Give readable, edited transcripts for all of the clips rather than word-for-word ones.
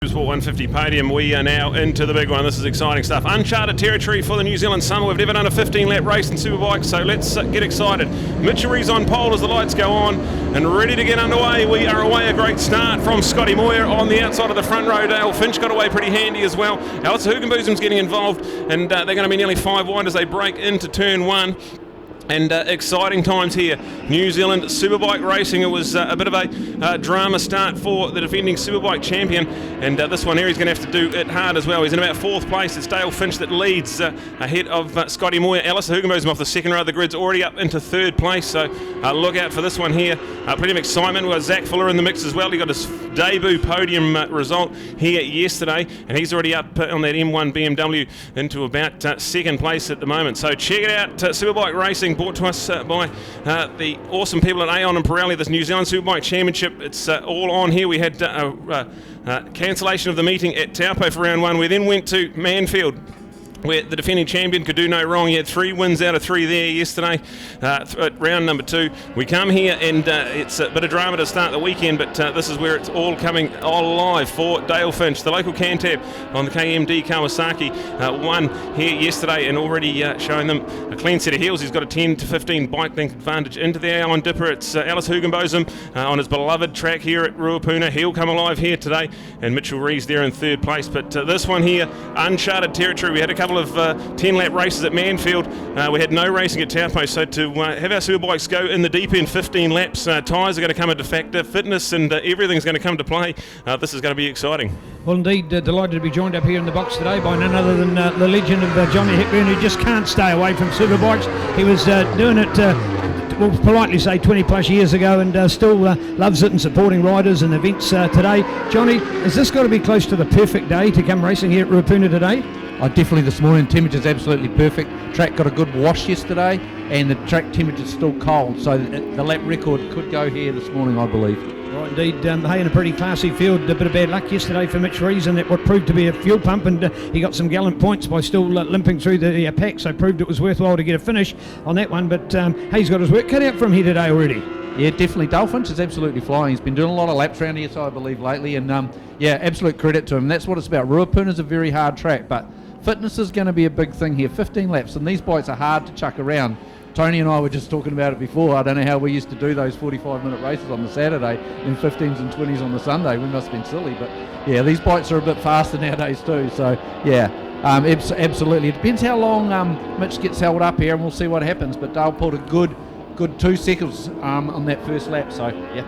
Motorsport 150 podium. We are now into the big one. This is exciting stuff. Uncharted territory for the New Zealand summer. We've never done a 15-lap race in Superbike, so let's get excited. Mitchell Rees on pole as the lights go on and ready to get underway. We are away a great start from Scotty Moyer on the outside of the front row. Dale Finch got away pretty handy as well. Alice Hugenboom's getting involved, and they're going to be nearly 5 wide as they break into turn 1. And exciting times here. New Zealand Superbike racing. It was a bit of a drama start for the defending Superbike champion. And this one here, he's going to have to do it hard as well. He's in about 4th place. It's Dale Finch that leads ahead of Scotty Moyer. Alice Hugenboom off the second row of the grid's already up into 3rd place. So look out for this one here. Plenty of excitement. We've got Zach Fuller in the mix as well. He got his debut podium result here yesterday. And he's already up on that M1 BMW into about 2nd place at the moment. So check it out. Superbike racing, brought to us by the awesome people at Aon and Pirelli, this New Zealand Superbike Championship. It's all on here. We had cancellation of the meeting at Taupo for round 1. We then went to Manfield, where the defending champion could do no wrong. He had 3 wins out of 3 there yesterday at round number 2. We come here and it's a bit of drama to start the weekend, but this is where it's all coming all live for Dale Finch. The local Cantab on the KMD Kawasaki won here yesterday and already showing them a clean set of heels. He's got a 10 to 15 bike length advantage into the Aon Dipper. It's Alice Hugenboom on his beloved track here at Ruapuna. He'll come alive here today, and Mitchell Rees there in 3rd place. But this one here, uncharted territory. We had a couple of 10-lap races at Manfield. We had no racing at Taupo, so to have our Superbikes go in the deep end 15 laps, tyres are going to come into factor, fitness and everything's going to come to play. This is going to be exciting. Well, indeed, delighted to be joined up here in the box today by none other than the legend of Johnny Hepburn, who just can't stay away from Superbikes. He was doing it, we'll politely say 20 plus years ago, and still loves it and supporting riders and events today. Johnny, has this got to be close to the perfect day to come racing here at Ruapuna today? Definitely this morning. Temperature's absolutely perfect. Track got a good wash yesterday, and the track temperature's still cold, so the lap record could go here this morning, I believe. Right, indeed. Hey, in a pretty classy field. A bit of bad luck yesterday for Mitch Rees, and what proved to be a fuel pump, and he got some gallant points by still limping through the pack, so proved it was worthwhile to get a finish on that one. But hey, he's got his work cut out from here today already. Yeah, definitely. Dale Finch is absolutely flying. He's been doing a lot of laps around here, so I believe, lately, and yeah, absolute credit to him. That's what it's about. Ruapuna's a very hard track, but fitness is going to be a big thing here. 15 laps, and these bikes are hard to chuck around. Tony and I were just talking about it before. I don't know how we used to do those 45-minute races on the Saturday and 15s and 20s on the Sunday. We must have been silly, but yeah, these bikes are a bit faster nowadays too. So yeah, absolutely. It depends how long Mitch gets held up here, and we'll see what happens. But Dale pulled a good 2 seconds on that first lap. So yeah.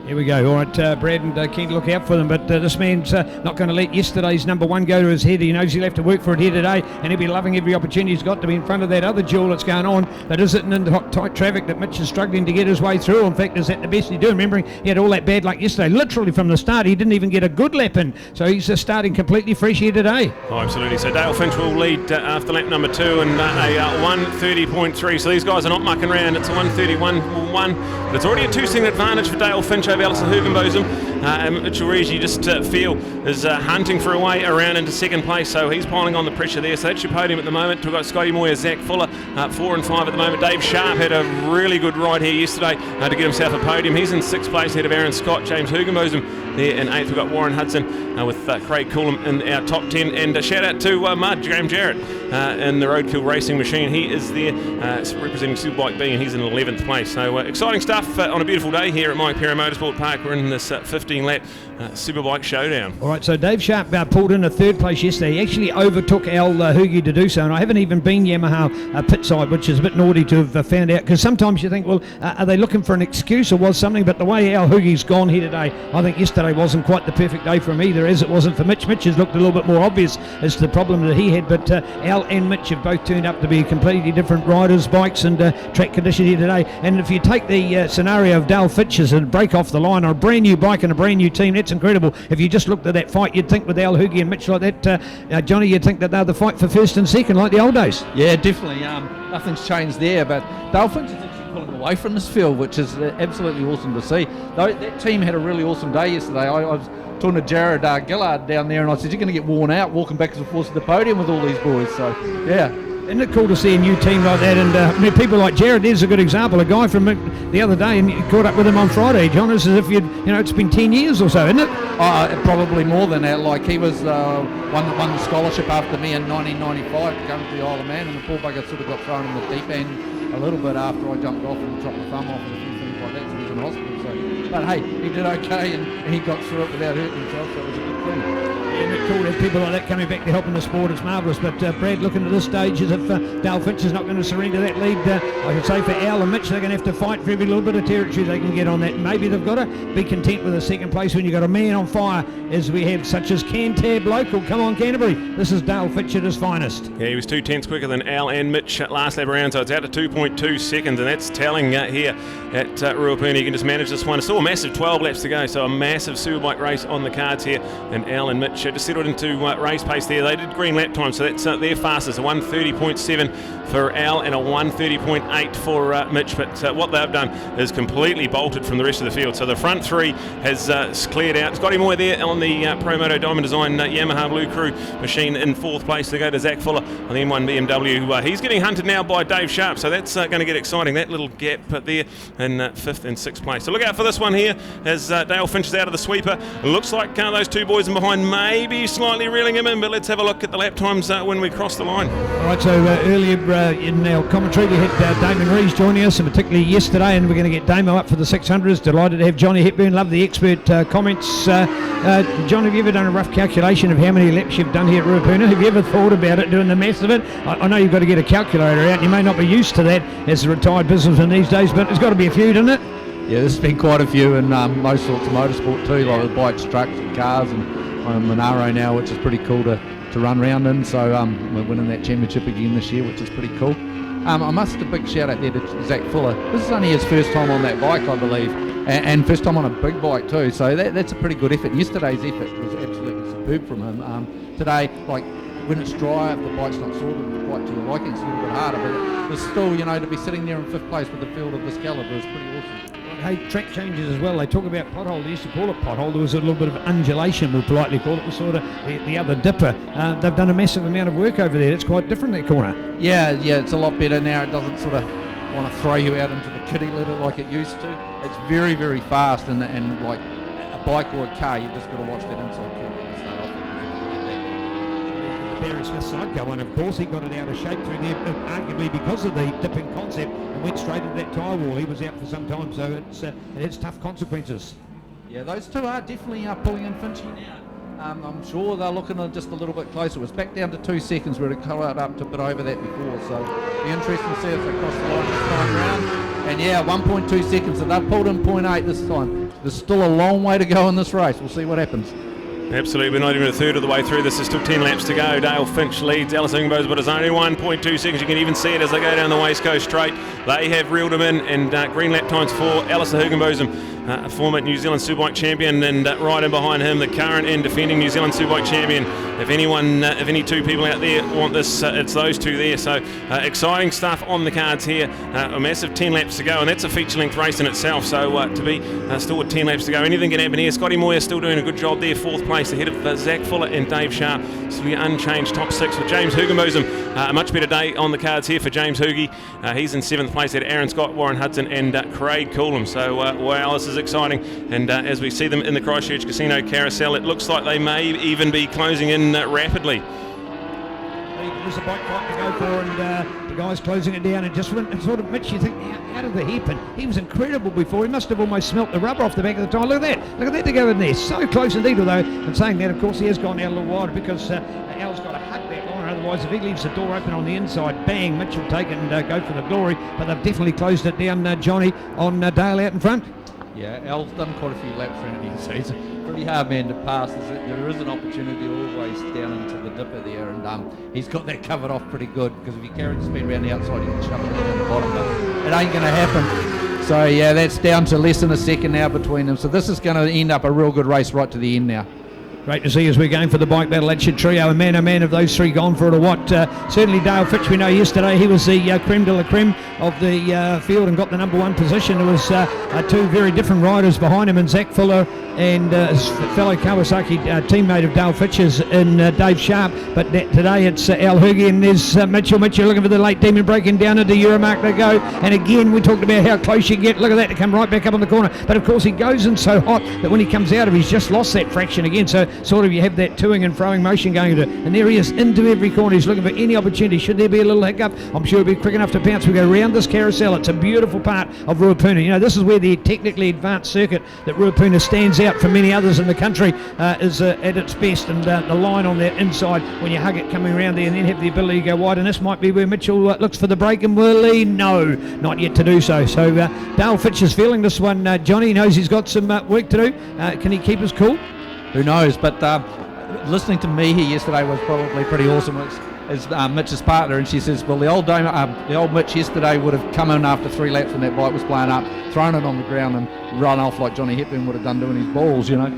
Here we go. All right, Brad, and keen to look out for them, but this man's not going to let yesterday's number 1 go to his head. He knows he'll have to work for it here today, and he'll be loving every opportunity he's got to be in front of that other duel that's going on. But is it in the tight traffic that Mitch is struggling to get his way through? In fact, is that the best he do? Remembering he had all that bad luck yesterday. Literally from the start, he didn't even get a good lap in, so he's starting completely fresh here today. Oh, absolutely. So Dale Finch will lead after lap number 2 and a 1:30.3. So these guys are not mucking around. It's a 1:31.1, but it's already a 2-second advantage for Dale Finch over Alison Hugenboom. And Mitchell Rees, you just feel, is hunting for a way around into 2nd place, so he's piling on the pressure there. So that's your podium at the moment. We've got Scotty Moyer, Zach Fuller, 4 and 5 at the moment. Dave Sharp had a really good ride here yesterday to get himself a podium. He's in 6th place ahead of Aaron Scott. James Hugenboom there in 8th. We've got Warren Hudson with Craig Coolum in our top 10. And a shout out to Mud, Graham Jarrett in the Roadkill Racing Machine. He is there representing Superbike B, and he's in 11th place. So exciting stuff on a beautiful day here at Mike Perry Motorsport Park. We're in this 15-lap Superbike showdown. All right, so Dave Sharp pulled in a 3rd place yesterday. He actually overtook Al Hugi to do so, and I haven't even been Yamaha pit side, which is a bit naughty to have found out, because sometimes you think, well, are they looking for an excuse or was something? But the way Al Hugi's gone here today, I think yesterday wasn't quite the perfect day for him either, as it wasn't for Mitch. Mitch has looked a little bit more obvious as to the problem that he had, but Al and Mitch have both turned up to be completely different riders, bikes and track condition here today. And if you take the scenario of Dale Finch's and break off the line on a brand new bike and a brand new team, that's incredible. If you just looked at that fight, you'd think with Al Hugi and Mitch like that, Johnny, you'd think that they're the fight for 1st and 2nd like the old days. Yeah, definitely. Nothing's changed there, but Dale Finch is actually pulling away from this field, which is absolutely awesome to see. That team had a really awesome day yesterday. I was talking to Jared Gillard down there, and I said, you're going to get worn out walking back and forth to the podium with all these boys. So yeah, Isn't it cool to see a new team like that? And I mean, people like Jared, there's a good example. A guy from the other day, and you caught up with him on Friday, John. It's as if it's been 10 years or so, isn't it? Probably more than that. Like, he was one that won the scholarship after me in 1995 to come to the Isle of Man, and the poor bugger sort of got thrown in the deep end a little bit after I jumped off and chopped my thumb off and a few things like that, so he was in hospital. But hey, he did okay, and he got through it without hurting himself, so it was a good thing. Isn't it cool to have people like that coming back to help in the sport? It's marvellous. But Brad, looking at this stage as if Dale Finch is not going to surrender that lead. I could say for Al and Mitch, they're going to have to fight for every little bit of territory they can get on that. Maybe they've got to be content with a second place when you've got a man on fire as we have, such as Cantab Local. Come on, Canterbury. This is Dale Finch at his finest. Yeah, he was 2/10 quicker than Al and Mitch last lap around, so it's out to 2.2 seconds, and that's telling here at Ruapuna. You can just manage this one. It's still a massive 12 laps to go, so a massive Superbike race on the cards here, and Al and Mitch just settled into race pace there. They did green lap time, so that's their fastest, a 1:30.7 for Al and a 1:30.8 for Mitch. But what they've done is completely bolted from the rest of the field. So the front three has cleared out. Scotty Moore there on the Promoto Diamond Design Yamaha Blue Crew machine in fourth place. They go to Zach Fuller on the M1 BMW. He's getting hunted now by Dave Sharp, so that's going to get exciting. That little gap there in fifth and sixth place. So look out for this one here as Dale Finch is out of the sweeper. It looks like those two boys in behind maybe slightly reeling him in, but let's have a look at the lap times when we cross the line. All right, so earlier in our commentary we had Damon Rees joining us, and particularly yesterday, and we're going to get Damo up for the 600s. Delighted to have Johnny Hepburn. Love the expert comments. John, have you ever done a rough calculation of how many laps you've done here at Ruapuna? Have you ever thought about it, doing the maths of it? I know you've got to get a calculator out, and you may not be used to that as a retired businessman these days, but there's got to be a few, doesn't it? Yeah, there's been quite a few in most sorts of motorsport too, like the bikes, trucks and cars, and Monaro now, which is pretty cool to run around in. So we're winning that championship again this year, which is pretty cool. I must a big shout out there to Zach Fuller. This is only his first time on that bike, I believe, and first time on a big bike too. So that's a pretty good effort. Yesterday's effort was absolutely superb from him. Today, like when it's dry, the bike's not sorted quite to your liking, it's a little bit harder, but there's still, to be sitting there in fifth place with a field of this calibre is pretty awesome. Hey, track changes as well. They talk about pothole. They used to call it pothole. There was a little bit of undulation, we'll politely call it. It was sort of the other dipper. They've done a massive amount of work over there. It's quite different, that corner. Yeah, it's a lot better now. It doesn't sort of want to throw you out into the kiddie litter like it used to. It's very, very fast, and like a bike or a car, you've just got to watch that inside curve and stay off it. Barry Smith's side go on, of course, he got it out of shape through there, arguably because of the dipping concept, and went straight into that tyre wall. He was out for some time, so it has tough consequences. Yeah, those two are definitely pulling in Finchy now. I'm sure they're looking just a little bit closer. It was back down to 2 seconds where it cut up to a bit over that before, so it'll be interesting to see if they cross the line this time round. And yeah, 1.2 seconds, so they've pulled in 0.8 this time. There's still a long way to go in this race. We'll see what happens. Absolutely, we're not even a third of the way through. This is still 10 laps to go. Dale Finch leads Alice Ingbo's, but it's only 1.2 seconds. You can even see it as they go down the Waste Coast Straight. They have reeled him in, and green lap times for Alice Ingbo's, former New Zealand Superbike champion, and right in behind him, the current and defending New Zealand Superbike champion. If any two people out there want this, it's those two there. So exciting stuff on the cards here. A massive 10 laps to go, and that's a feature-length race in itself. So to be still with 10 laps to go, anything can happen here. Scotty Moyer still doing a good job there, fourth place ahead of Zach Fuller and Dave Sharp. Still the unchanged top six for James Hugenbosom. A much better day on the cards here for James Hugie. He's in seventh place at Aaron Scott, Warren Hudson, and Craig Coolham. So wow, this is exciting. And as we see them in the Christchurch Casino Carousel, it looks like they may even be closing in rapidly. There's a bike fight to go for, and the guy's closing it down, and just went and sort of, Mitch, you think, out of the hairpin. He was incredible before. He must have almost smelt the rubber off the back of the tyre. Look at that to go in there. So close indeed, although, and saying that, of course, he has gone out a little wide because Al's got to hug that line. Otherwise, if he leaves the door open on the inside, bang, Mitch will take it and go for the glory. But they've definitely closed it down, Johnny, on Dale out in front. Yeah, Al's done quite a few laps around here, so he's a pretty hard man to pass. There is an opportunity always down into the dipper there, and he's got that covered off pretty good, because if he carried the speed around the outside, he can shove it down the bottom, but it ain't going to happen. So yeah, that's down to less than a second now between them. So this is going to end up a real good race right to the end now. Great to see as we're going for the bike battle. That should trio, a man of those three gone for it or what. Certainly Dale Fitch, we know yesterday he was the creme de la creme of the field and got the number one position. There was two very different riders behind him, and Zach Fuller and his fellow Kawasaki teammate of Dale Fitch's in Dave Sharp, but today it's Al Huggy, and there's Mitchell looking for the late demon, breaking down into Euromark to go, and again we talked about how close you get. Look at that, to come right back up on the corner, but of course he goes in so hot that when he comes out of, he's just lost that fraction again, so sort of you have that toing and throwing motion going into it, and there he is into every corner. He's looking for any opportunity. Should there be a little hiccup, I'm sure he'll be quick enough to pounce. We go around this carousel. It's a beautiful part of Ruapuna. You know, this is where the technically advanced circuit that Ruapuna stands out from many others in the country is at its best, and the line on that inside when you hug it coming around there and then have the ability to go wide, and this might be where Mitchell looks for the break, and will he? No, not yet to do so. So Dale Fitch is feeling this one. Johnny knows he's got some work to do. Can he keep his cool? Who knows, but listening to me here yesterday was probably pretty awesome. As Mitch's partner, and she says, well, the old Mitch yesterday would have come in after 3 laps when that bike was blown up, thrown it on the ground and run off like Johnny Hepburn would have done doing his balls, you know.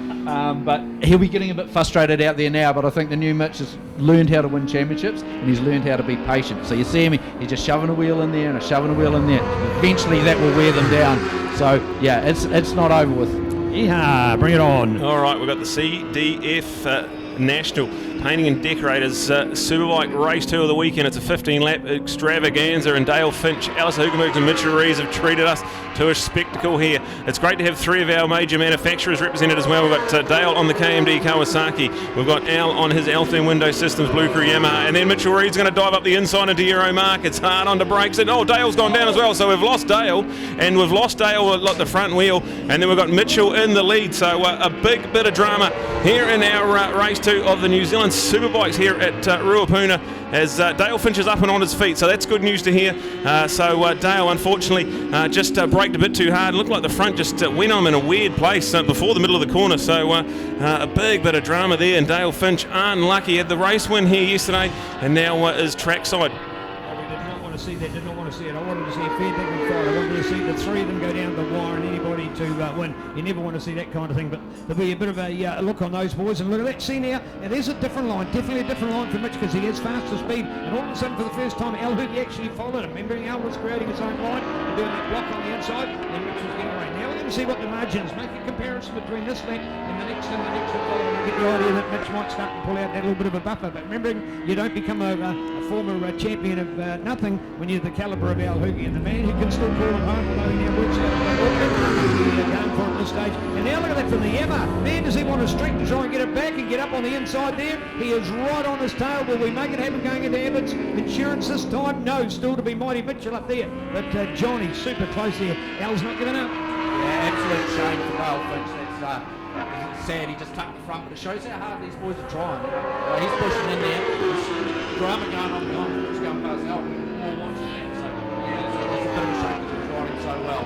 But he'll be getting a bit frustrated out there now, but I think the new Mitch has learned how to win championships, and he's learned how to be patient. So you see him, he's just shoving a wheel in there and shoving a wheel in there. Eventually that will wear them down. So yeah, it's not over with. Yeah, bring it on. All right, we've got the CDF National Painting and Decorators Superbike Race 2 of the weekend. It's a 15-lap extravaganza, and Dale Finch, Alice Hugenbergs and Mitchell Rees have treated us to a spectacle here. It's great to have 3 of our major manufacturers represented as well. We've got Dale on the KMD Kawasaki, we've got Al on his Altham Window Systems Blue Crew Yamaha, and then Mitchell Reed's going to dive up the inside into Euromark. It's hard on the brakes, and Dale's gone down as well, so we've lost Dale, and we've lost Dale at the front wheel, and then we've got Mitchell in the lead, so a big bit of drama here in our race 2 of the New Zealand Superbikes here at Ruapuna, as Dale Finch is up and on his feet, so that's good news to hear. Dale unfortunately just braked a bit too hard. It looked like the front just went on in a weird place before the middle of the corner, so a big bit of drama there, and Dale Finch unlucky. Had the race win here yesterday and now is trackside. See that, did not want to see it. I wanted to see a fair big fight. I wanted to see the 3 of them go down the wire and anybody to win. You never want to see that kind of thing, but there'll be a bit of a look on those boys, and look at that. See now, and there's a different line, definitely a different line for Mitch, because he has faster speed, and all of a sudden for the first time Al Huggy actually followed him. Remembering Al was creating his own line and doing that block on the inside, and Mitch was getting away. Now we're going to see what the margins, make a comparison between this lap and the next one following, and get the idea that Mitch might start to pull out that little bit of a buffer. But remembering, you don't become a former champion of nothing when you're the calibre of Al Huggy, and the man who can still call him home, although he now works out going for it at this stage. And now look at that from the Yamaha. Man, does he want to streak to try and get it back and get up on the inside there? He is right on his tail. Will we make it happen going into Abbott's Insurance this time? No, still to be Mighty Mitchell up there. But Johnny, super close there. Al's not giving up. Yeah, absolute shame for Dale Finch. It's sad he just tucked the front, but it shows how hard these boys are trying. He's pushing in there. There's drama going on behind him. It's going past Al. All watching that. So yeah, it's a bit of a shame because he's riding so well.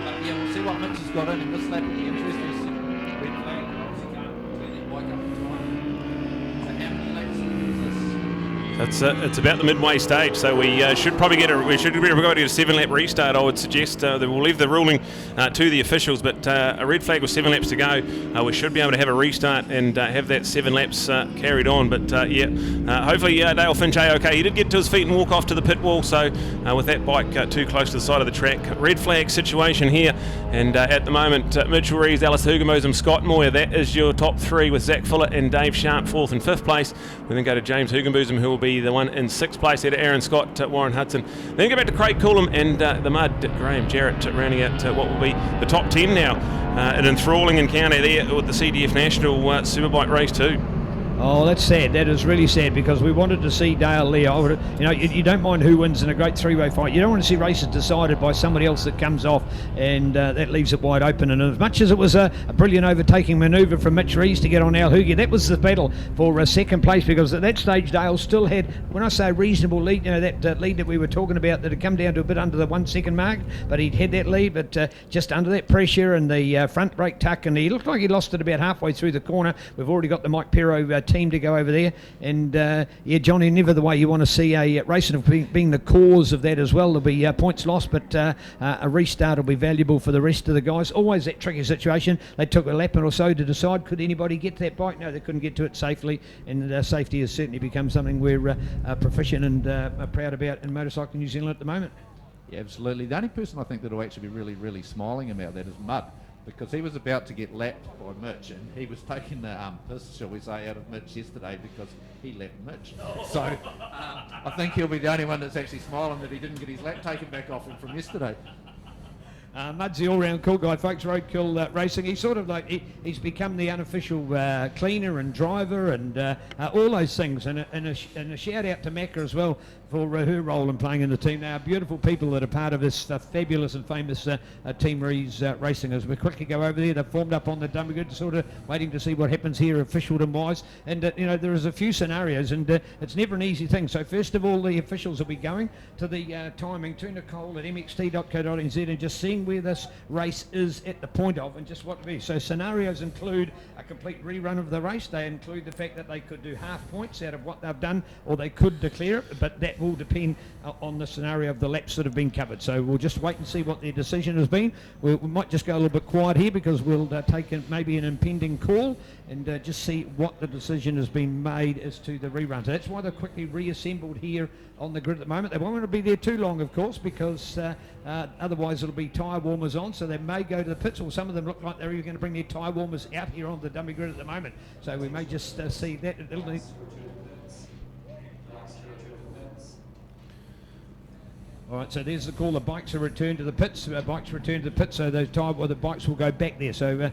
But yeah, we'll see what Mitch has got in this lap. It'll be interesting to see. Red flag. Obviously can't get that bike up in time. So how many laps is this? It's about the midway stage, so we should probably get a 7-lap restart. I would suggest that we'll leave the ruling to the officials, but a red flag with 7 laps to go. We should be able to have a restart and have that 7 laps carried on. But hopefully Dale Finch okay. He did get to his feet and walk off to the pit wall, so with that bike too close to the side of the track, red flag situation here. And at the moment, Mitchell Rees, Alice Hugenbergs and Scott Moyer, that is your top 3, with Zach Fuller and Dave Sharp 4th and 5th place. We then go to James Hugenbergs, who will be the one in 6th place, there to Aaron Scott, Warren Hudson. Then go back to Craig Coolham and the Mud, Graham Jarrett, rounding out what will be the top 10 now. An enthralling encounter there with the CDF National Superbike Race 2. Oh, that's sad. That is really sad, because we wanted to see Dale there. You don't mind who wins in a great 3-way fight. You don't want to see races decided by somebody else that comes off, and that leaves it wide open. And as much as it was a brilliant overtaking manoeuvre from Mitch Rees to get on Al Huggy, that was the battle for second place, because at that stage Dale still had, when I say reasonable lead, that lead that we were talking about that had come down to a bit under the 1 second mark, but he'd had that lead, but just under that pressure and the front brake tuck, and he looked like he lost it about halfway through the corner. We've already got the Mike Pero team to go over there, and Johnny, never the way you want to see a race, and being the cause of that as well. There'll be points lost, but a restart will be valuable for the rest of the guys. Always that tricky situation. They took a lap or so to decide, could anybody get to that bike? No, they couldn't get to it safely, and safety has certainly become something we're proficient and proud about in Motorcycle New Zealand at the moment. Yeah, absolutely. The only person I think that will actually be really, really smiling about that is Mud. because he was about to get lapped by Mitch, and he was taking the piss, shall we say, out of Mitch yesterday because he lapped Mitch. So I think he'll be the only one that's actually smiling that he didn't get his lap taken back off him from yesterday. Mud's the all-round cool guy, folks. Roadkill Racing. He's sort of like he's become the unofficial cleaner and driver and all those things. And a shout out to Macca as well for her role in playing in the team. They are beautiful people that are part of this fabulous and famous team where he's racing. As we quickly go over there, they've formed up on the dummy good, sort of waiting to see what happens here, officialdom-wise. And there is a few scenarios, and it's never an easy thing. So first of all, the officials will be going to the timing to Nicole at mxt.co.nz and just seeing where this race is at the point of and just what to be. So scenarios include a complete rerun of the race. They include the fact that they could do half points out of what they've done, or they could declare it, but that will depend on the scenario of the laps that have been covered. So we'll just wait and see what their decision has been. We might just go a little bit quiet here because we'll take maybe an impending call and just see what the decision has been made as to the rerun. So that's why they're quickly reassembled here on the grid at the moment. They won't want to be there too long, of course, because otherwise it'll be tyre warmers on, so they may go to the pits, or some of them look like they're even going to bring their tyre warmers out here on the dummy grid at the moment. So we may just see that. All right, so there's the call. The bikes are returned to the pits. So those the bikes will go back there. So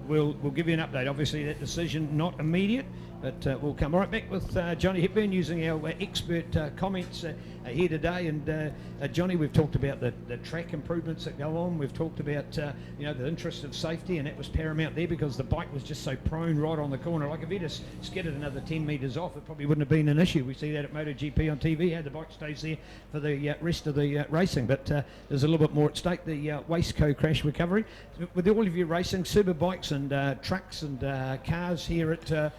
we'll give you an update. Obviously, that decision not immediate, but we'll come right back with Johnny Hepburn using our expert comments here today. And Johnny, we've talked about the track improvements that go on. We've talked about the interest of safety, and that was paramount there because the bike was just so prone right on the corner. Like if he'd have skidded another 10 metres off, it probably wouldn't have been an issue. We see that at MotoGP on TV, how the bike stays there for the rest of the racing. But there's a little bit more at stake, the Waistco crash recovery. With all of your racing, Superbikes and trucks and cars here at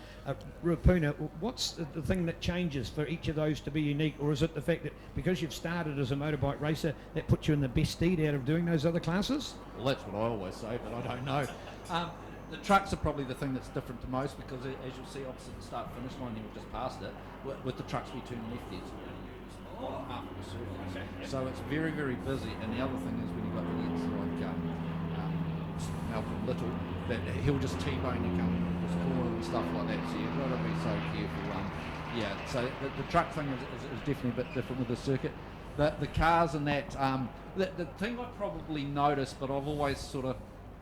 Ruapuna, what's the thing that changes for each of those to be unique, or is it the fact that because you've started as a motorbike racer, that puts you in the best stead out of doing those other classes? Well, that's what I always say, but I don't know. The trucks are probably the thing that's different to most because, as you'll see opposite the start-finish line, you've just passed it, with the trucks we turn left there. Half of the circle. So it's very, very busy. And the other thing is when you've got the like Malcolm Little, that he'll just T-bone you coming into this corner and stuff like that. So you've got to be so careful. So the truck thing is definitely a bit different with the circuit. The cars and that, the thing I probably noticed, but I've always sort of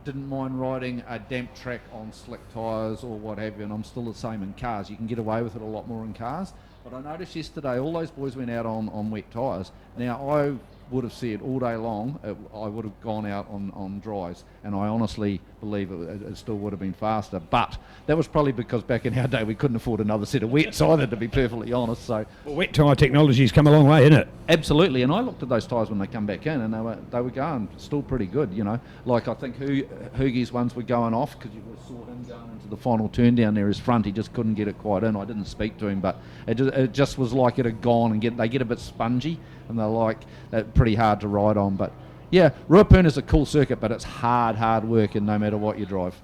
didn't mind riding a damp track on slick tyres or what have you, and I'm still the same in cars. You can get away with it a lot more in cars. But I noticed yesterday all those boys went out on wet tyres. Now I would have said all day long I would have gone out on dries, and I honestly believe it still would have been faster. But that was probably because back in our day we couldn't afford another set of wets either, to be perfectly honest. So wet tyre technology's come a long way, hasn't it? Absolutely, and I looked at those tyres when they come back in, and they were going still pretty good. Like I think Hoogie's ones were going off because you saw him going into the final turn down there. His front, he just couldn't get it quite in. I didn't speak to him, but it just was like it had gone, and they get a bit spongy, and they're pretty hard to ride on. But yeah, Ruapuna is a cool circuit, but it's hard work, and no matter what you drive.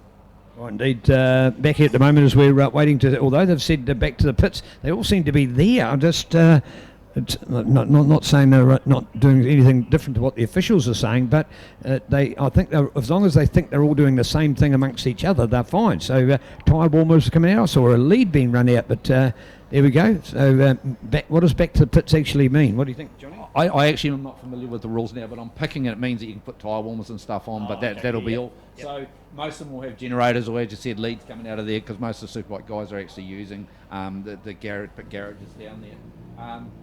Oh, indeed. Back here at the moment as we're waiting to, although they've said back to the pits, they all seem to be there. I'm just it's not saying they're not doing anything different to what the officials are saying, but I think as long as they think they're all doing the same thing amongst each other, they're fine. So tyre warmers are coming out. I saw a lead being run out, but there we go. So what does back to the pits actually mean? What do you think, Johnny? I actually am not familiar with the rules now, but I'm picking it means that you can put tyre warmers and stuff on, but that'll be all. Yep. So most of them will have generators, or as you said, leads coming out of there, because most of the Superbike guys are actually using the garages down there.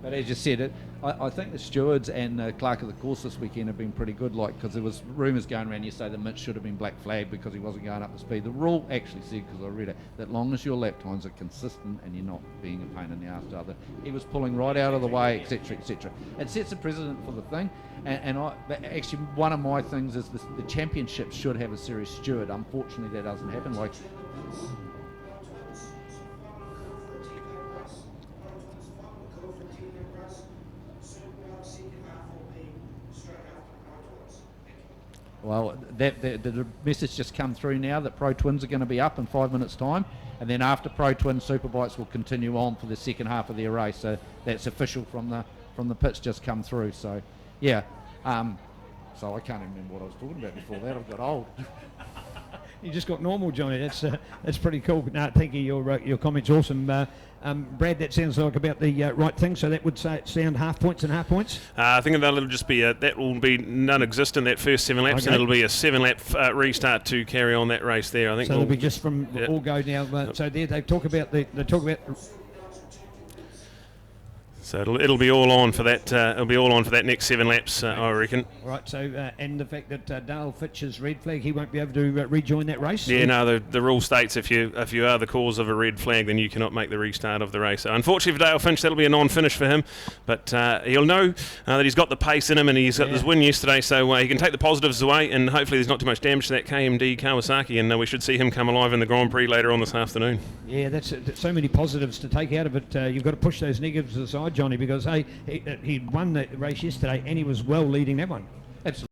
But as you said, I think the stewards and clerk of the course this weekend have been pretty good, because there was rumours going around yesterday that Mitch should have been black flagged because he wasn't going up to speed. The rule actually said, because I read it, that long as your lap times are consistent and you're not being a pain in the arse to other, he was pulling right out of the way, etc., etc. It sets a precedent for the thing, and actually one of my things is the championship should have a serious steward. Unfortunately, that doesn't happen. Well, the message just come through now that Pro Twins are going to be up in 5 minutes' time, and then after Pro Twins, Superbikes will continue on for the second half of their race. So that's official from the pits just come through. So yeah, So I can't even remember what I was talking about before that. I've got old. You just got normal, Johnny. That's pretty cool. No, thank you. Your comments awesome. Brad, that sounds like about the right thing. So that would sound half points and half points. I think that'll just be that will be non-existent that first 7 laps, Okay. and it'll be a 7-lap restart to carry on that race there. I think So it'll be just from all go now. So there they talk about So it'll be all on for that. It'll be all on for that next 7 laps, I reckon. Right. So and the fact that Dale Fitch's red flag, he won't be able to rejoin that race. Yeah, no. The rule states if you are the cause of a red flag, then you cannot make the restart of the race. So unfortunately for Dale Finch, that'll be a non-finish for him. But he'll know that he's got the pace in him, and he's got this win yesterday, so he can take the positives away, and hopefully there's not too much damage to that KMD Kawasaki, and we should see him come alive in the Grand Prix later on this afternoon. Yeah, that's so many positives to take out of it. You've got to push those negatives aside, Johnny, because hey, he won the race yesterday and he was well leading that one. Absolutely.